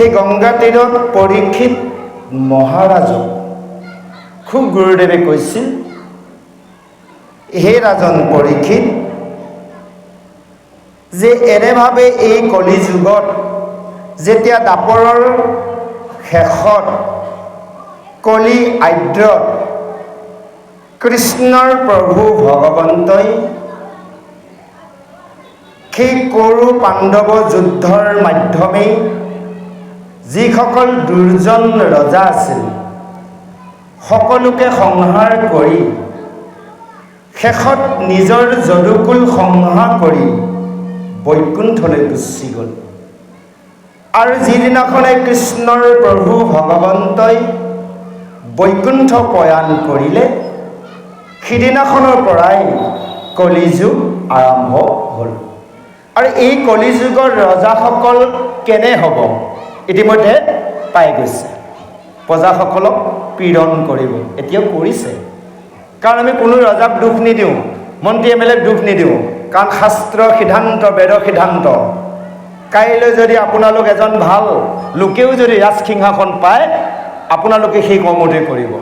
সেই গংগা তীৰত পৰীক্ষিত মহাৰাজক খুব গুৰুদেৱে কৈছিল, হে ৰাজন পৰীক্ষিত, যে এনেভাৱে এই কলি যুগত যেতিয়া দাপৰৰ শেষত কলি আদ্ৰত কৃষ্ণৰ প্ৰভু ভগৱন্তই সেই কৌৰৱ পাণ্ডৱ যুদ্ধৰ মাধ্যমেই যিসকল দুৰ্জন ৰজা আছিল সকলোকে সংহাৰ কৰি শেষত নিজৰ যদুকুল সংহাৰ কৰি বৈকুণ্ঠলৈ গুচি গ'ল। আৰু যিদিনাখনে কৃষ্ণৰ প্ৰভু ভগৱন্তই বৈকুণ্ঠ প্ৰয়াণ কৰিলে সিদিনাখনৰ পৰাই কলিযুগ আৰম্ভ হ'ল। আৰু এই কলিযুগৰ ৰজাসকল কেনে হ'ব ইতিমধ্যে পাই গৈছে। প্ৰজাসকলক পীড়ন কৰিব, এতিয়াও কৰিছে। কাৰণ আমি কোনো ৰজাক দুখ নিদিওঁ, মন্ত্ৰী এম এল এক দুখ নিদিওঁ, কাৰণ শাস্ত্ৰ সিদ্ধান্ত, বেদৰ সিদ্ধান্ত। কাইলৈ যদি আপোনালোক এজন ভাল লোকেও যদি ৰাজসিংহাসন পায়, আপোনালোকে সেই কৰ্মতে কৰিব,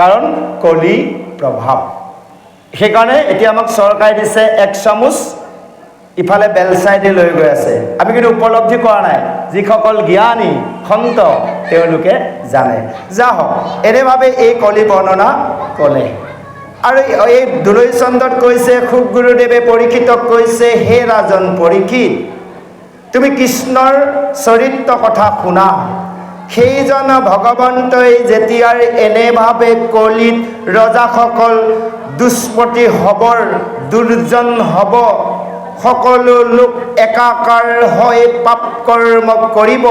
কাৰণ কলি প্ৰভাৱ। সেইকাৰণে এতিয়া আমাক চৰকাৰে দিছে এক চামুচ, ইফালে বেলচাইডে লৈ গৈ আছে। আমি কিন্তু উপলব্ধি কৰা নাই। যিসকল জ্ঞানী সন্ত তেওঁলোকে জানে। যা হওক, এনেভাৱে এই কলি বৰ্ণনা ক'লে। আৰু এই দুলৈচন্দত কৈছে, খুব গুৰুদেৱে পৰীক্ষিতক কৈছে, হে ৰাজন পৰীক্ষিত, তুমি কৃষ্ণৰ চৰিত্ৰ কথা শুনা। সেইজন ভগৱন্তই যেতিয়াৰ এনেভাৱে কলিত ৰজাসকল দুষ্পতি হ'ব, দুৰ্জন হ'ব, সকলো লোক একাকাৰ হৈ পাপ কৰ্ম কৰিব,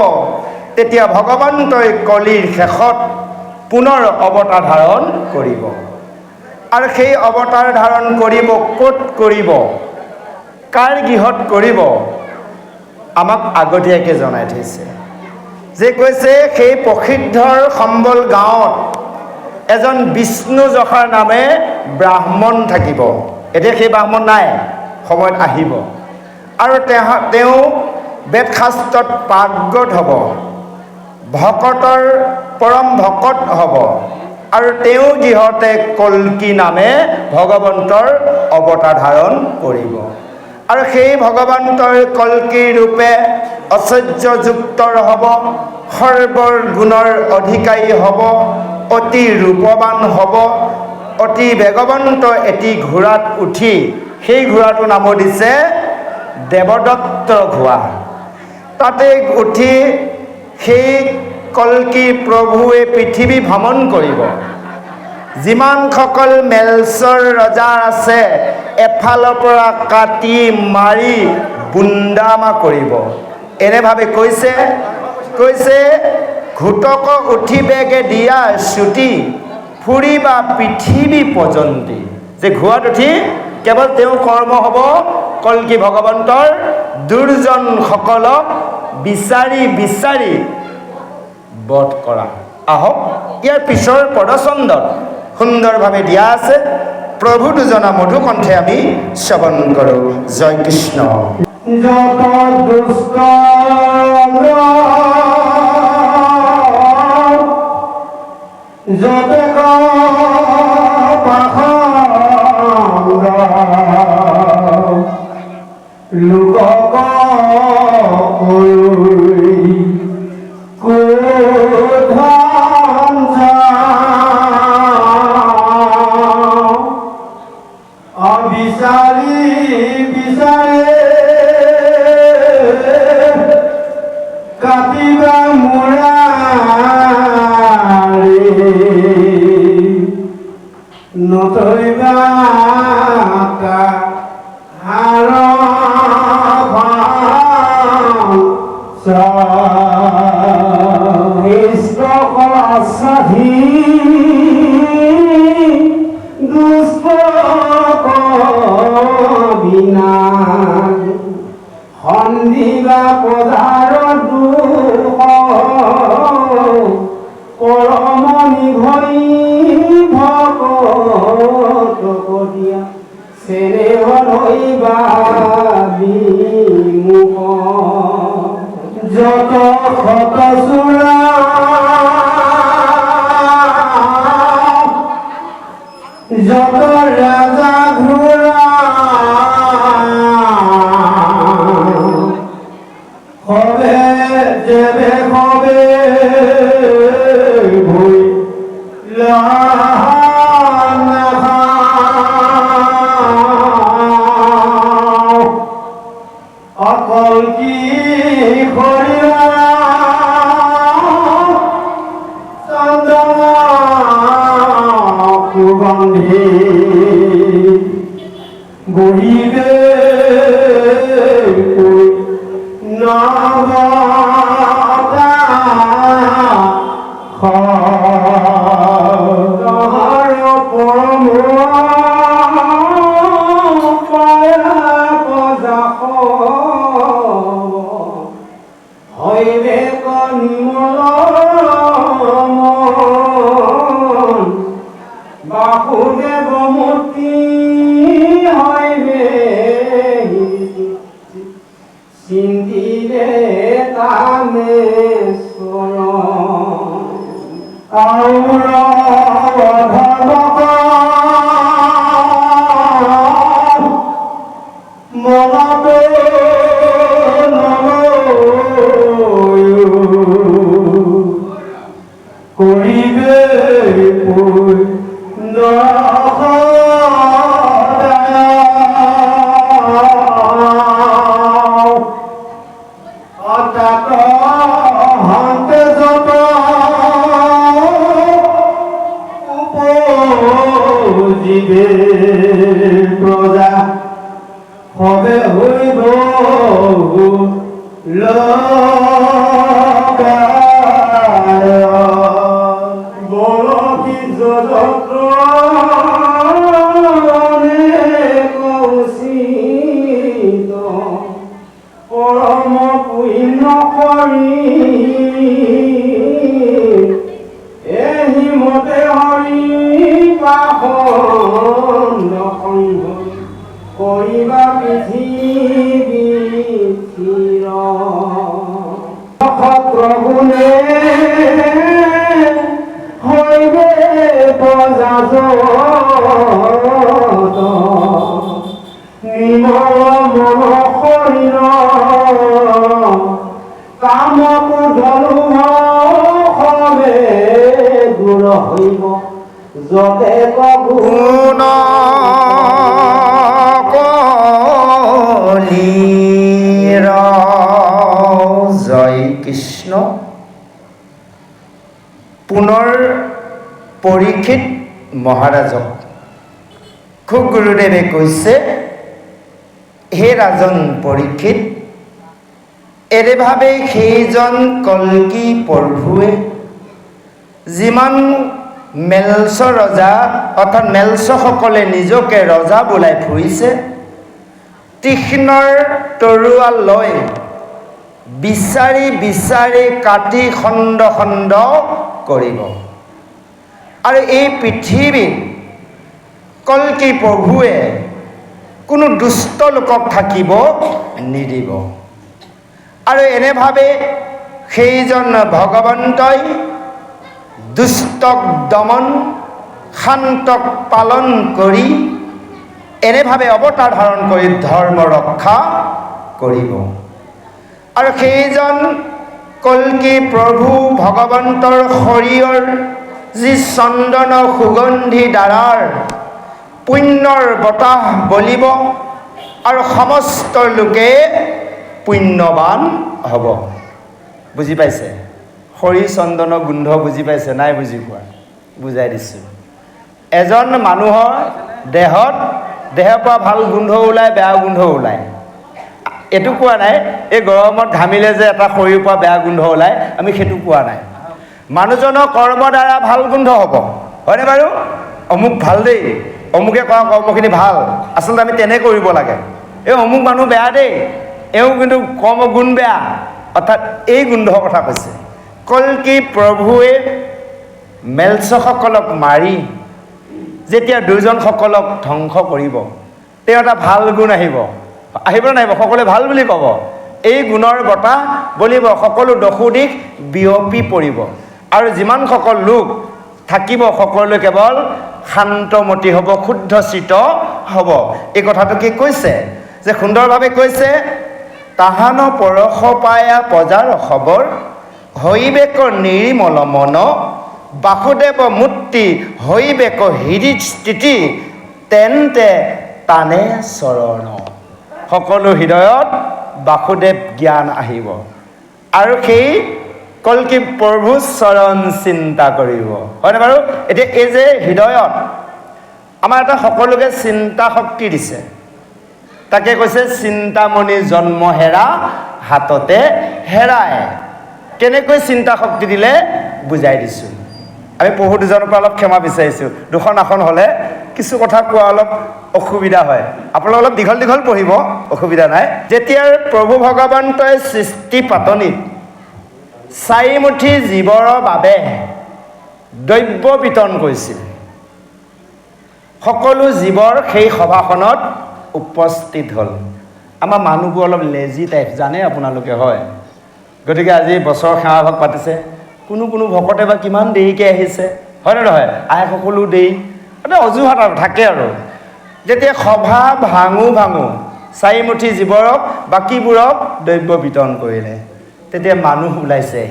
তেতিয়া ভগৱন্তই কলিৰ শেষত পুনৰ অৱতাৰ ধাৰণ কৰিব। আৰু সেই অৱতাৰ ধাৰণ কৰিব ক'ত কৰিব, কাৰ গৃহত কৰিব, আমাক আগতীয়াকৈ জনাই থৈছে। যে কৈছে সেই প্ৰসিদ্ধৰ সম্বল গাঁৱত এজন বিষ্ণু যশাৰ নামে ব্ৰাহ্মণ থাকিব। এতিয়া সেই ব্ৰাহ্মণ নাই, সময়ত আহিব। আৰু তেওঁ বেদশাস্ত্ৰত পাৰ্গত হ'ব, ভকতৰ পৰম ভকত হ'ব। আৰু তেওঁ গৃহতে কল্কি নামে ভগৱন্তৰ অৱতাৰ ধাৰণ কৰিব। আৰু সেই ভগৱন্তৰ কল্কি ৰূপে ঐশ্বৰ্যযুক্ত হ'ব, সৰ্বৰ গুণৰ অধিকাৰী হ'ব, অতি ৰূপৱান হ'ব, অতি বেগৱন্ত এটি ঘোঁৰাত উঠি, সেই ঘোঁৰাটোৰ নামো দিছে দেৱদত্ত ঘোঁৰা। তাতে উঠি সেই কল্কি প্ৰভুৱে পৃথিৱী ভ্ৰমণ কৰিব। যিমানসকল মেলচৰ ৰজা আছে এফালৰ পৰা কাটি মাৰি বুন্দামা কৰিব। এনেভাৱে কৈছে ঘোটক উঠিবেগে দিয়া ছুটি, ফুৰিবা পৃথিৱী পৰ্যন্তি। যে ঘোঁৰাত উঠি কেৱল তেওঁ কৰ্ম হ'ব কল্কি ভগৱন্তৰ দুৰ্জনসকলক বিচাৰি বিচাৰি বধ কৰা। আহক, ইয়াৰ পিছৰ পদচন্দত সুন্দৰভাৱে দিয়া আছে। প্ৰভু দুজনা মধুকণ্ঠে আমি শ্ৰৱণ কৰোঁ। জয় কৃষ্ণ। যত দুষ্ট যত লোকক বিচাৰি বিচাৰে কাটিবা মুৰাৰে, নতৰিবা হাৰ সাধি দুষ্ট বিনা সন্ধিবা পদাৰ দুখ পৰম নিভৰি ভকত দিয়া চেনেহ ধৰিবা বিমুখ যত শত যেবে হবে ভুইলা নাখাও অকল কি করিলা চন্দনা সুগন্ধি বহিবে নাগতা খর পরম পায়া পজা হইবে কনিমল বাসুদেৱ মূৰ্তি হইবে চিন্তিলে তামেশ্বৰ মনতে কৰিবে প্ৰজা হবে হইব বড় কি কৌশিত পৰম পুণ্য কৰি এহি মতে হৰি পাখণ্ড কৰিবা পৃথিৱী চিৰ নক্ষত্ৰগুণে হইবে প্ৰজাজত নিৰ্মল মন শৰীৰ কামক ধনুভ হবে দূৰ হইব যতে গুণ কলিৰ জয় কৃষ্ণ। পুনৰ পৰীক্ষিত মহাৰাজক খুব গুৰুদেৱে কৈছে, হে ৰাজন পৰীক্ষিত, এনেভাৱে সেইজন কল্কি প্ৰভুৱে যিমান মেলছ ৰজা অৰ্থাৎ মেলছসকলে নিজকে ৰজা বোলাই ফুৰিছে, তীক্ষ্ণৰ তৰোৱাল লৈ বিচাৰি বিচাৰি কাটি খণ্ড খণ্ড কৰিব। আৰু এই পৃথিৱীত কল্কি প্ৰভুৱে কোনো দুষ্ট লোকক থাকিব নিদিব। আৰু এনেভাৱে সেইজন ভগৱন্তই দুষ্টক দমন শান্তক পালন কৰি এনেভাৱে অৱতাৰ ধাৰণ কৰি ধৰ্ম ৰক্ষা কৰিব। আৰু সেইজন কল্কি প্ৰভু ভগৱন্তৰ শৰীৰৰ যি চন্দন সুগন্ধি দ্বাৰাৰ পুণ্যৰ বতাহ বলিব আৰু সমস্ত লোকে পুণ্যৱান হ'ব। বুজি পাইছে? হৰি চন্দন গোন্ধ বুজি পাইছে নাই? বুজি পোৱা? বুজাই দিছোঁ। এজন মানুহৰ দেহৰ পৰা ভাল গোন্ধ ওলায়, বেয়া গোন্ধ ওলায়। এইটো কোৱা নাই এই গৰমত ঘামিলে যে এটা শৰীৰৰ পৰা বেয়া গোন্ধ ওলায়, আমি সেইটো কোৱা নাই। মানুহজনৰ কৰ্মৰ দ্বাৰা ভাল গোন্ধ হ'ব, হয়নে বাৰু? অমুক ভাল দেই, অমুকে কৰা কৰ্মখিনি ভাল, আচলতে আমি তেনে কৰিব লাগে। এই অমুক মানুহ বেয়া দেই, এওঁ কিন্তু কৰ্ম গুণ বেয়া, অৰ্থাৎ এই গোন্ধৰ কথা কৈছে। কল্কি প্ৰভুৱে মেলছসকলক মাৰি যেতিয়া দুজনসকলক ধ্বংস কৰিব, তেওঁ এটা ভাল গুণ আহিব নাহিব? সকলোৱে ভাল বুলি ক'ব। এই গুণৰ বতাহ বলিব, সকলো দশো দিশ বিয়পি পৰিব। আৰু যিমানসকল লোক থাকিব সকলোৱে কেৱল শান্তমতি হ'ব, শুদ্ধ চিত্ত হ'ব। এই কথাটো কি কৈছে? যে সুন্দৰভাৱে কৈছে, তাহান পৰশ পায়া পজাৰ খবৰ হৈবেক নিৰিমল মন বাসুদেৱ মূৰ্তি হৈবেক হৃদিত স্থিতি তেন্তে টানে চৰণ সকলো হৃদয়ত বাসুদেৱ জ্ঞান আহিব আৰু সেই কল্কি প্ৰভু চৰণ চিন্তা কৰিব হয়নে বাৰু এতিয়া এই যে হৃদয়ত আমাৰ এটা সকলোকে চিন্তা শক্তি দিছে তাকে কৈছে চিন্তামণি জন্ম হেৰা হাততে হেৰায় কেনেকৈ চিন্তা শক্তি দিলে বুজাই দিছোঁ আমি পঢ়ু দুজনৰ পৰা অলপ ক্ষমা বিচাৰিছোঁ দুখন আসন হ'লে কিছু কথা কোৱা অলপ অসুবিধা হয় আপোনালোক অলপ দীঘল দীঘল পঢ়িব অসুবিধা নাই যেতিয়াৰ প্ৰভু ভগৱন্তই সৃষ্টি পাতনিত চাৰিমুঠি জীৱৰ বাবে দ্ৰব্য বিতৰণ কৰিছিল সকলো জীৱৰ সেই সভাখনত উপস্থিত হ'ল আমাৰ মানুহবোৰ অলপ লেজি টাইপ জানে আপোনালোকে হয় গতিকে আজি বছৰ সেৱাভাগ পাতিছে কোনো কোনো ভকতে বা কিমান দেৰিকৈ আহিছে হয়নে নহয় আই সকলো দেৰি মানে অজুহাত আৰু থাকে আৰু যেতিয়া সভা ভাঙো চাৰিমুঠি জীৱৰক বাকীবোৰক দ্ৰব্য বিতৰণ কৰিলে তেতিয়া মানুহ ওলাইছে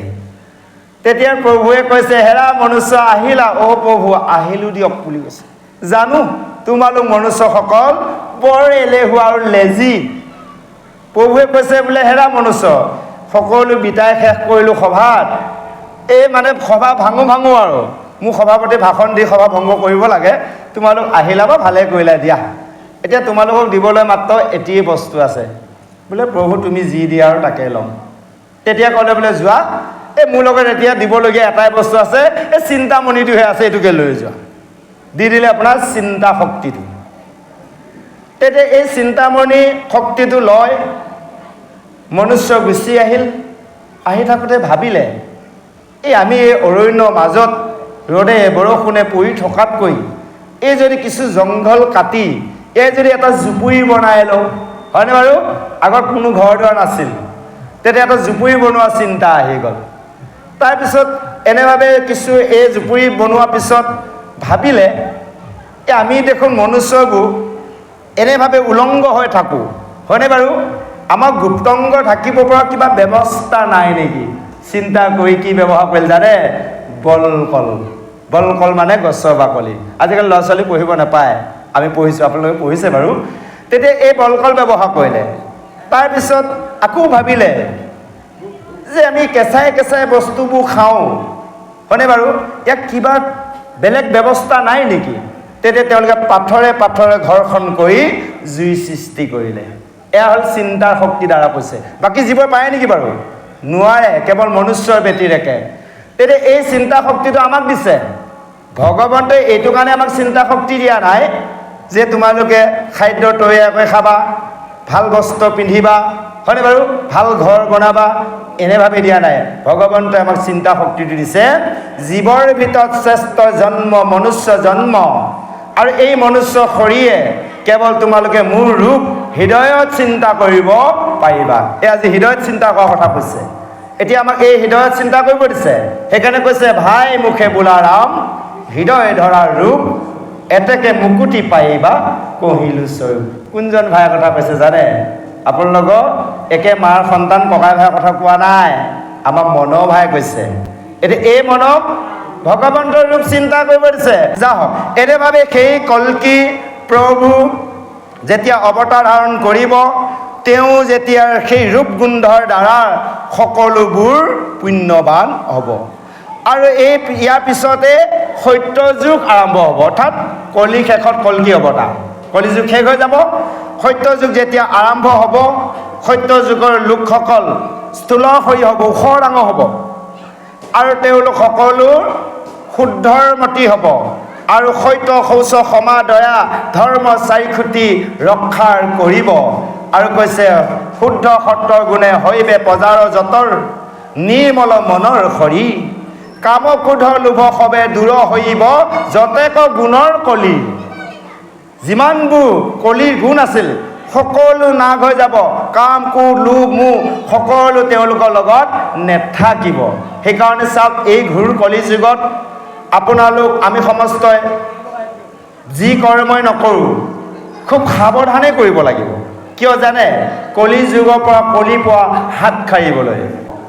তেতিয়া প্ৰভুৱে কৈছে হেৰা মনুষ্য আহিলা অ প্ৰভু আহিলোঁ দিয়ক বুলি কৈছে জানো তোমালোক মনুষ্যসকল বৰ এলেহুৱা আৰু লেজি প্ৰভুৱে কৈছে বোলে হেৰা মনুষ্য সকলো বিতাই শেষ কৰিলোঁ সভাত এই মানে সভা ভাঙো আৰু মোক সভাপতি ভাষণ দি সভা ভংগ কৰিব লাগে তোমালোক আহিলা বা ভালে কৰিলা দিয়া এতিয়া তোমালোকক দিবলৈ মাত্ৰ এটিয়ে বস্তু আছে বোলে প্ৰভু তুমি যি দিয়া আৰু তাকে ল'ম তেতিয়া ক'লে বোলে যোৱা এই মোৰ লগত এতিয়া দিবলগীয়া এটাই বস্তু আছে এই চিন্তামণিটোহে আছে এইটোকে লৈ যোৱা দি দিলে আপোনাৰ চিন্তা শক্তিটো তেতিয়া এই চিন্তামণি শক্তিটো লয় মনুষ্য গুচি আহিল আহি থাকোঁতে ভাবিলে এই আমি এই অৰণ্যৰ মাজত ৰ'দে বৰষুণে পৰি থকাতকৈ এই যদি কিছু জংঘল কাটি এই যদি এটা জুপুৰি বনাই লওঁ হয়নে বাৰু আগত কোনো ঘৰ দুৱাৰ নাছিল তেতিয়া এটা জুপুৰি বনোৱা চিন্তা আহি গ'ল তাৰপিছত এনেভাৱে কিছু এই জুপুৰি বনোৱাৰ পিছত ভাবিলে এই আমি দেখোন মনুষ্যবোৰ এনেভাৱে উলংগ হৈ থাকোঁ হয়নে বাৰু আমাক গুপ্তংগ ঢাকিব পৰা কিবা ব্যৱস্থা নাই নেকি চিন্তা কৰি কি ব্যৱহাৰ কৰিলে জানে বলকল মানে গছৰ বাকলি আজিকালি ল'ৰা ছোৱালী পঢ়িব নাপায় আমি পঢ়িছোঁ আপোনালোকে পঢ়িছে বাৰু তেতিয়া এই বলকল ব্যৱহাৰ কৰিলে তাৰপিছত আকৌ ভাবিলে যে আমি কেঁচাই বস্তুবোৰ খাওঁ হয়নে বাৰু ইয়াক কিবা বেলেগ ব্যৱস্থা নাই নেকি তেতিয়া তেওঁলোকে পাথৰে ঘৰখন কৰি জুই সৃষ্টি কৰিলে এয়া হ'ল চিন্তাৰ শক্তি দ্বাৰা কৈছে বাকী জীৱই পাৰে নেকি বাৰু নোৱাৰে কেৱল মনুষ্যৰ ব্যতিৰেকে তেতিয়া এই চিন্তা শক্তিটো আমাক দিছে ভগৱন্তই এইটো কাৰণে আমাক চিন্তা শক্তি দিয়া নাই যে তোমালোকে খাদ্য তৈয়াৰ কৰি খাবা ভাল বস্ত্ৰ পিন্ধিবা হয়নে বাৰু ভাল ঘৰ বনাবা এনেভাৱে দিয়া নাই ভগৱন্তই আমাক চিন্তা শক্তিটো দিছে জীৱৰ ভিতৰত শ্ৰেষ্ঠ জন্ম মনুষ্য জন্ম আৰু এই মনুষ্য শৰীৰে কেৱল তোমালোকে মোৰ ৰূপ হৃদয়ত চিন্তা কৰিব পাৰিবা এই আজি হৃদয়ত চিন্তা কৰাৰ কথা কৈছে এতিয়া আমাক এই হৃদয়ত চিন্তা কৰিব দিছে সেইকাৰণে কৈছে ভাই মুখে বোলা ৰাম হৃদয় ধৰা ৰূপ এতেকে মুকুতি পাইবা কহিলোঁ স্বৰূপ কোনজন ভাইৰ কথা কৈছে জানে আপোনালোকৰ একে মাৰ সন্তান ককাই ভাইৰ কথা কোৱা নাই আমাৰ মনৰ ভাই কৈছে এতিয়া এই মনক ভগৱন্তৰ ৰূপ চিন্তা কৰিব দিছে যাওক এনেভাৱে সেই কল্কি প্ৰভু যেতিয়া অৱতাৰ ধাৰণ কৰিব তেওঁ যেতিয়া সেই ৰূপ গুন্ধৰ দ্বাৰা সকলোবোৰ পুণ্যৱান হ'ব আৰু ইয়াৰ পিছতে সত্য যুগ আৰম্ভ হ'ব অৰ্থাৎ কলি শেষত কল্কি অৱতাৰ কলি যুগ শেষ হৈ যাব সত্য যুগ যেতিয়া আৰম্ভ হ'ব সত্য যুগৰ লোকসকল স্থূলশয়ী হ'ব ওখ ডাঙৰ হ'ব আৰু তেওঁলোক সকলো শুদ্ধৰমতি হ'ব আৰু সত্য শৌচ ক্ষমা দয়া ধৰ্ম চাৰিখুটি ৰক্ষাৰ কৰিব আৰু কৈছে শুদ্ধ সত্ৰৰ গুণে হৈবে পজাৰ যতৰ নিৰ্মল মনৰ খৰি কাম ক্ৰোধ লোভ সবে দূৰ হৈব যতেক গুণৰ কলি যিমানবোৰ কলিৰ গুণ আছিল সকলো নাশ হৈ যাব কাম ক্ৰোধ লোভ মোহ সকলো তেওঁলোকৰ লগত নেথাকিব সেইকাৰণে চাওক এই ঘূৰ কলি যুগত আপোনালোক আমি সমস্তই যি কৰ্মই নকৰোঁ খুব সাৱধানে কৰিব লাগিব কিয় জানে? কলি যুগৰ পৰা কলি পোৱা হাত সাৰিবলৈ।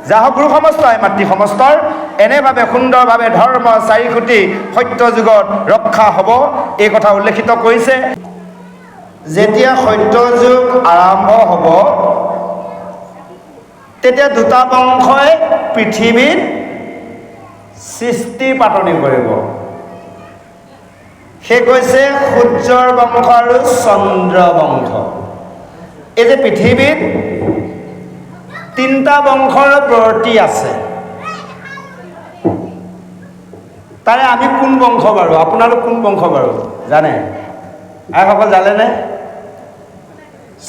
যাহক গুৰু সমস্ত মাতৃ সমস্তৰ এনেভাৱে সুন্দৰভাৱে ধৰ্ম চাৰি খুটি সত্য যুগত ৰক্ষা হ'ব, এই কথা উল্লেখিত কৰিছে। যেতিয়া সত্য যুগ আৰম্ভ হ'ব, তেতিয়া দুটা বংশই পৃথিৱীত সৃষ্টি পাতনি কৰিব। সেই কৈছে সূৰ্যৰ বংশ আৰু চন্দ্ৰ বংশ। এই যে পৃথিৱীত তিনিটা বংশৰ প্ৰৱৃত্তি আছে, তাৰে আমি কোন বংশ বাৰু? আপোনালোক কোন বংশ বাৰু জানে? আইসকল জানেনে?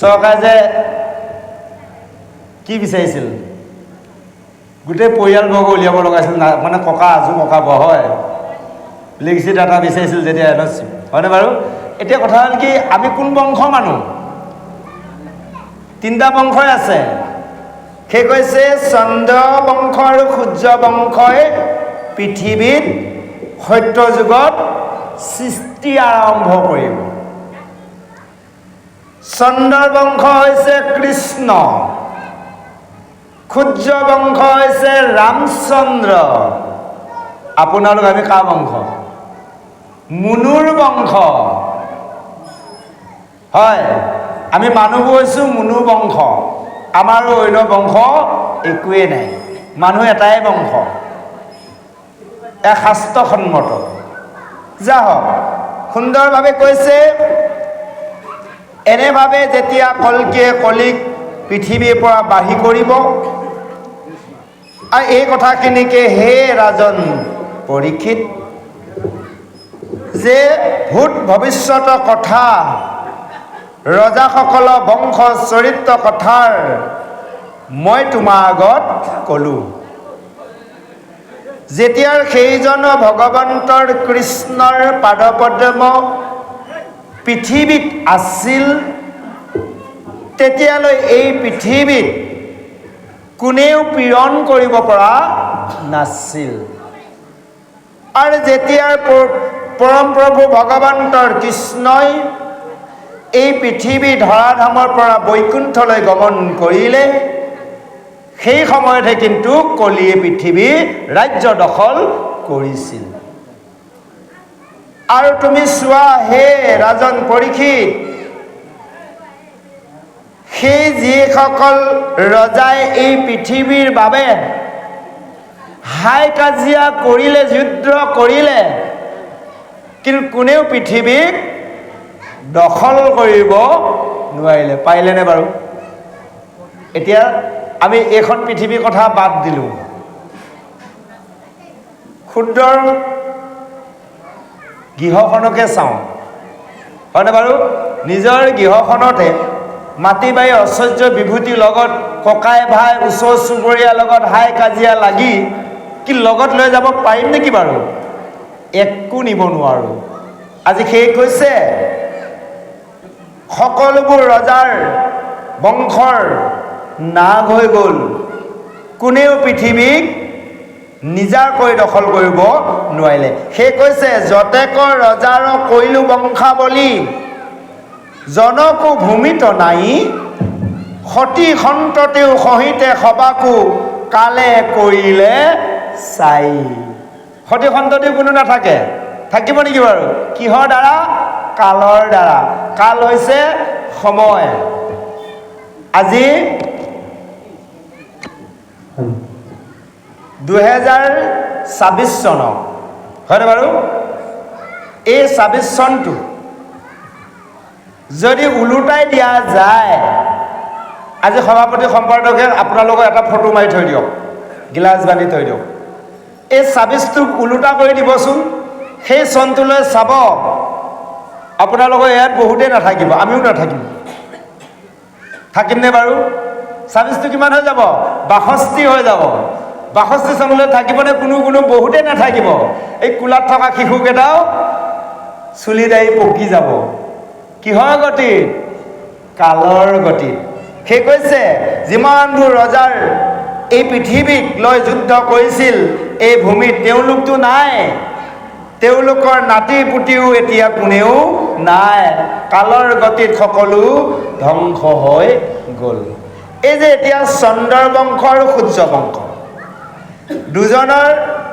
চৰকাৰে যে কি বিচাৰিছিল? গোটেই পৰিয়ালবৰ্গ উলিয়াব লগাইছিল, মানে ককা আজো ককা হয় লিখিত এটা বিচাৰিছিল যেতিয়া এনঅ'চি, হয়নে বাৰু? এতিয়া কথা হ'ল কি, আমি কোন বংশ মানুহ? তিনিটা বংশই আছে। সেই কৈছে চন্দ্ৰ বংশ আৰু সূৰ্য বংশই পৃথিৱীত সত্য যুগত সৃষ্টি আৰম্ভ কৰিব। চন্দ্ৰৰ বংশ হৈছে কৃষ্ণ, সূৰ্য বংশ হৈছে ৰামচন্দ্ৰ। আপোনালোক আমি কাৰ বংশ? মুনুৰ বংশ। হয়, আমি মানুহবোৰ হৈছোঁ মুনু বংশ। আমাৰো অন্য বংশ একোৱেই নাই, মানুহ এটাই বংশ, শাস্ত্ৰসন্মত। যা হওক, সুন্দৰভাৱে কৈছে। এনেভাৱে যেতিয়া কল্কিয়ে কলিক পৃথিৱীৰ পৰা বাঢ়ি কৰিব, আৰু এই কথাখিনিকে হে ৰাজন পৰীক্ষিত, যে ভূত ভৱিষ্যতৰ কথা, ৰজাসকলৰ বংশ চৰিত্ৰ কথাৰ মই তোমাৰ আগত ক'লোঁ। যেতিয়াৰ সেইজন ভগৱন্তৰ কৃষ্ণৰ পাদপদ্ম পৃথিৱীত আছিল, তেতিয়ালৈ এই পৃথিৱীত কোনেও পীড়ন কৰিব পৰা নাছিল। আৰু যেতিয়াৰ পৰম প্ৰভু ভগৱন্তৰ কৃষ্ণই এই পৃথিৱী ধৰাধামৰ পৰা বৈকুণ্ঠলৈ গমন কৰিলে, সেই সময়তহে কিন্তু কলিয়ে পৃথিৱী ৰাজ্য দখল কৰিছিল। আৰু তুমি চোৱা হে ৰাজন পৰীক্ষিত, সেই যিসকল ৰজাই এই পৃথিৱীৰ বাবে হাই কাজিয়া কৰিলে, যুদ্ধ কৰিলে, কিন্তু কোনেও পৃথিৱীক দখল কৰিব নোৱাৰিলে। পাৰিলেনে বাৰু? এতিয়া আমি এইখন পৃথিৱীৰ কথা বাদ দিলোঁ, ক্ষুদ্ৰ গৃহখনকে চাওঁ, হয়নে বাৰু? নিজৰ গৃহখনতে মাটি বাৰী ঐশ্বৰ্য বিভূতিৰ লগত ককাই ভাই ওচৰ চুবুৰীয়াৰ লগত হাই কাজিয়া লাগি কি লগত লৈ যাব পাৰিম নেকি বাৰু? একো নিব নোৱাৰোঁ। আজি সেই কৈছে সকলোবোৰ ৰজাৰ বংশৰ নাগ হৈ গ'ল, কোনেও পৃথিৱীক নিজাকৈ দখল কৰিব নোৱাৰিলে। সেই কৈছে যতেকৰ ৰজাৰ কৈলো বংশাৱলী, জনকো ভূমিত নাই, সতী সন্ততেও সহিতে সবাকো কালে কৰিলে চাই। সতী সন্ততিও কোনো নাথাকে, থাকিব নেকি বাৰু? কিহৰ দ্বাৰা? কালৰ দ্বাৰা। কাল হৈছে সময়। আজি 2026 চন, হয়নে বাৰু? এই 26 চনটো যদি ওলোটাই দিয়া যায়, আজি সভাপতি সম্পাদকে আপোনালোকৰ এটা ফটো মাৰি থৈ দিয়ক, গিলাচ বান্ধি থৈ দিয়ক। এই 26টোক ওলোটা কৰি দিবচোন, সেই চনটোলৈ চাব আপোনালোকৰ ইয়াত বহুতেই নাথাকিব, আমিও নাথাকিম। থাকিমনে বাৰু? 26টো কিমান হৈ যাব? 62 হৈ যাব। 62 চনলৈ থাকিবনে? কোনো বহুতেই নাথাকিব। এই কোলাত থকা শিশুকেইটাও চুলি দাড়ি পকি যাব। কিহৰ গতিত? কালৰ গতিত। সেই কৈছে যিমানবোৰ ৰজাৰ এই পৃথিৱীক লৈ যুদ্ধ কৰিছিল, এই ভূমিত তেওঁলোকতো নাই, তেওঁলোকৰ নাতি পুতিও এতিয়া কোনেও নাই, কালৰ গতিত সকলো ধ্বংস হৈ গ'ল। এই যে এতিয়া চন্দ্ৰ বংশ আৰু সূৰ্য বংশ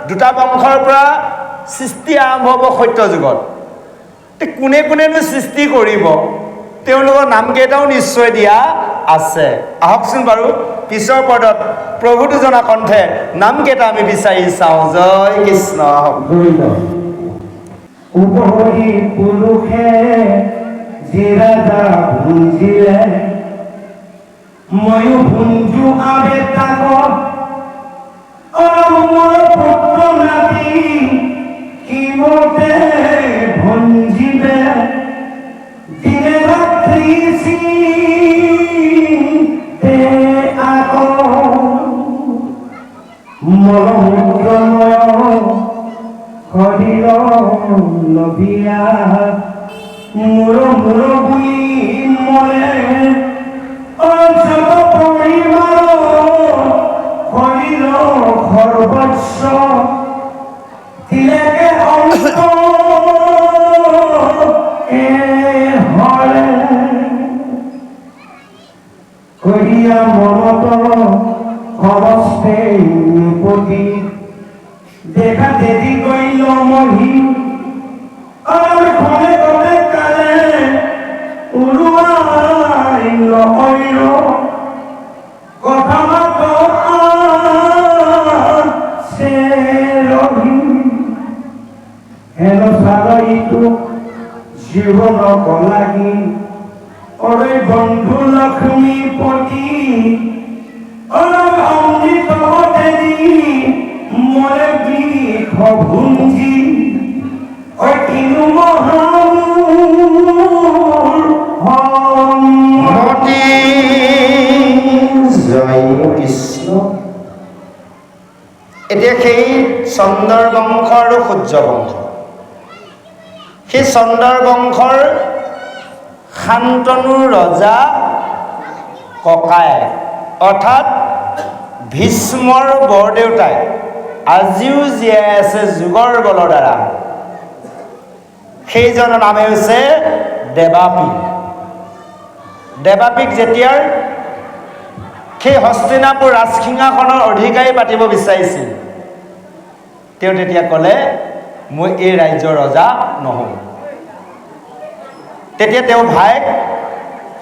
দুটা বংশৰ পৰা সৃষ্টি আৰম্ভ হ'ব সত্য যুগত। কোনে কোনেনো সৃষ্টি কৰিব, তেওঁলোকৰ নামকেইটাও নিশ্চয় দিয়া আছে। আহকচোন বাৰু পিছৰ পদত প্ৰভু দুজনা কণ্ঠে নামকেইটা আমি বিচাৰি চাওঁ। জয় কৃষ্ণ। উপৰি পুৰুষে জিৰাজা ভুঞ্জিলে, ময়ো ভুঞ্জু আবে তাকত মোৰ পুত্ৰ নাতি কিমতে ভঞ্জিবে, দিনে ৰাত্ৰি চিন্তে আকৌ মলমূত্ৰময় শৰীৰ নবিয়া, মূৰ বুলি মৰে অজত পৰিমাৰ শৰীৰ সৰ্বস্ব, দিলেকে অন্ত হৰে কৰিয়া মনত সমস্তে নিপতি, দেখা দেখি কইল মহি আর ঘরে ঘরে কালে উড়ুয়াইল অইল, কথা মাত সে রহি হেন সাগরিতু জীবন কলাগি, ওরে বন্ধু লক্ষ্মী পতি অমৃত দেবী মরে বৃক্ষ ভুঞ্জি, অকিনু মতি। জয় কৃষ্ণ। এতিয়া সেই চন্দ্ৰ বংশ আৰু সূৰ্য বংশ, সেই চন্দ্ৰ বংশৰ শান্তনু ৰজা ককাই অৰ্থাৎ ভীষ্মৰ বৰদেউতাই আজিও জীয়াই আছে যুগৰ বলৰ দ্বাৰা। সেইজনৰ নামে হৈছে দেৱাপী। দেৱাপীক যেতিয়াৰ সেই হস্তিনাপুৰ ৰাজসিংহাসনৰ অধিকাৰী পাতিব বিচাৰিছিল, তেওঁ তেতিয়া ক'লে মই এই ৰাজ্যৰ ৰজা নহওঁ। তেতিয়া তেওঁ ভাইক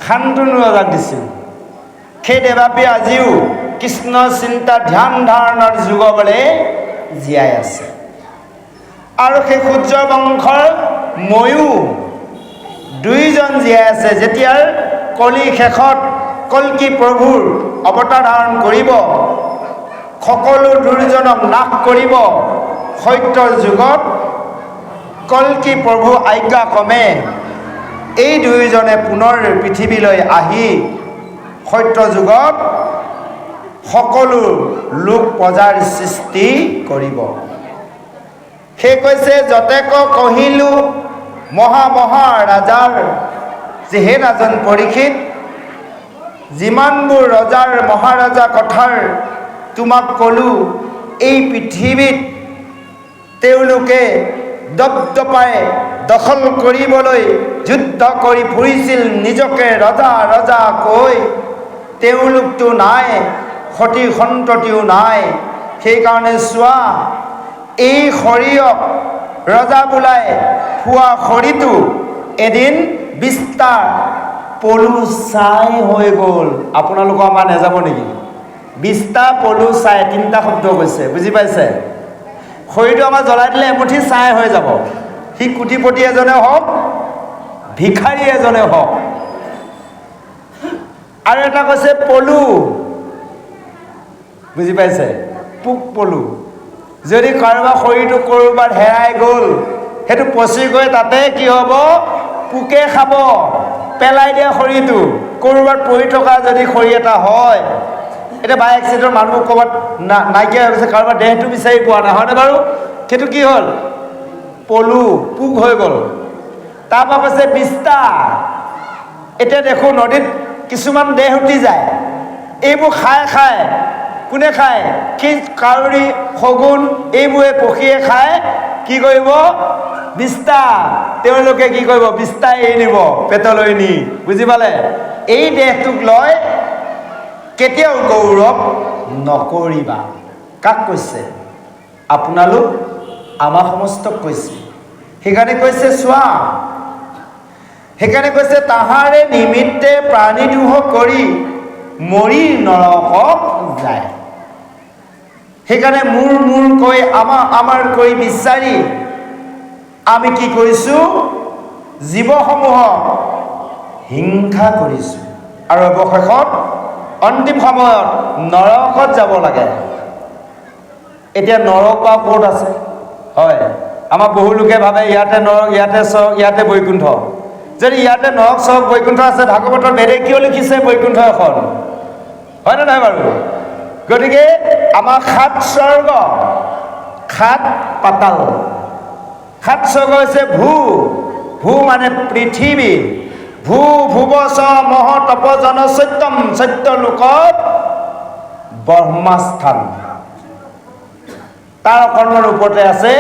শান্তনু ৰজাক দিছিল। সেই দেৱাপী আজিও কৃষ্ণ চিন্তা ধ্যান ধাৰণৰ যুগ বলে জীয়াই আছে। আৰু সেই সূৰ্য বংশৰ ময়ো দুইজন জীয়াই আছে। যেতিয়াৰ কলি শেষত কল্কি প্ৰভুৰ অৱতাৰ ধাৰণ কৰিব, সকলো দুৰ্জনক নাশ কৰিব, সত্যৰ যুগত কল্কি প্ৰভু আজ্ঞা ক্ৰমে এই দুয়োজনে পুনৰ পৃথিৱীলৈ আহি সত্য যুগত সকলো লোক প্ৰজাৰ সৃষ্টি কৰিব। সেই কৈছে যতেক কহিলো মহা মহা ৰাজাৰ, যে হে ৰাজন পৰীক্ষিত, যিমানবোৰ ৰজাৰ মহাৰজা কথাৰ তোমাক ক'লো, এই পৃথিৱীত তেওঁলোকে দপদপাই দখল কৰিবলৈ যুদ্ধ কৰি ফুৰিছিল, নিজকে ৰজা ৰজা কৈ। তেওঁলোকতো নাই, সতী সন্ততিও নাই। সেইকাৰণে চোৱা, এই শৰীৰক ৰজা বোলাই খোৱা শৰীৰটো এদিন বিস্তাৰ পলু চাই হৈ গ'ল। আপোনালোকৰ আমাৰ নেযাব নেকি? বিস্তা পলু চাই, তিনিটা শব্দ কৈছে, বুজি পাইছে? শৰীৰটো আমাৰ জ্বলাই দিলে এমুঠি ছাই হৈ যাব। সি কোটিপতি এজনে হওক, ভিখাৰী এজনে হওক। আৰু এটা কৈছে পলু, বুজি পাইছে? পোক পলু। যদি কাৰোবাৰ শৰীৰটো ক'ৰবাত হেৰাই গ'ল, সেইটো পচি গৈ তাতে কি হ'ব? পোকে খাব, পেলাই দিয়া শৰীৰটো। ক'ৰবাত পৰি থকা যদি শৰীৰ এটা হয়, এতিয়া বাই এক্সিডেণ্টৰ মানুহ ক'ৰবাত নাইকিয়া হৈ গৈছে, কাৰোবাৰ দেহটো বিচাৰি পোৱা নাই, হয়নে বাৰু? সেইটো কি হ'ল? পলু, পোক হৈ গ'ল। তাৰপৰা কৈছে বিস্তা। এতিয়া দেখোঁ নদীত কিছুমান দেহ উটি যায়, এইবোৰ খাই কোনে খায়? কি কাউৰী, শগুন, এইবোৰে পক্ষীয়ে খাই কি কৰিব বিস্তা তেওঁলোকে কি কৰিব বিস্তাই এৰি দিব পেটলৈ নি বুজি পালে এই দেহটোক লৈ কেতিয়াও গৌৰৱ নকৰিবা কাক কৈছে আপোনালোক আমাৰ সমস্তক কৈছে সেইকাৰণে কৈছে চোৱা সেইকাৰণে কৈছে তাহাৰে নিমিত্তে প্ৰাণী দুহ কৰি মৰি নৰকক যায় সেইকাৰণে মোৰ কৈ আমাৰ কৈ বিচাৰি আমি কি কৰিছো জীৱসমূহক হিংসা কৰিছো আৰু অৱশেষত অন্তিম সময়ত নৰকত যাব লাগে এতিয়া নৰক বা ক'ত আছে হয় আমাৰ বহু লোকে ভাবে ইয়াতে নৰক ইয়াতে স্বৰ্গ ইয়াতে বৈকুণ্ঠ যদি ইয়াতে নৰক স্বৰ্গ বৈকুণ্ঠ আছে ভাগৱতৰ বেদে কিয় লিখিছে বৈকুণ্ঠ এখন হয় নে নহয় বাৰু গতিকে আমাৰ সাত স্বৰ্গ সাত পাতাল সাত স্বৰ্গ হৈছে ভূ মানে পৃথিৱী ভুৱচ মহ তপ জন সত্যম সত্য লোকত ব্ৰহ্মাস্থান তাৰ অকণমান ওপৰতে আছে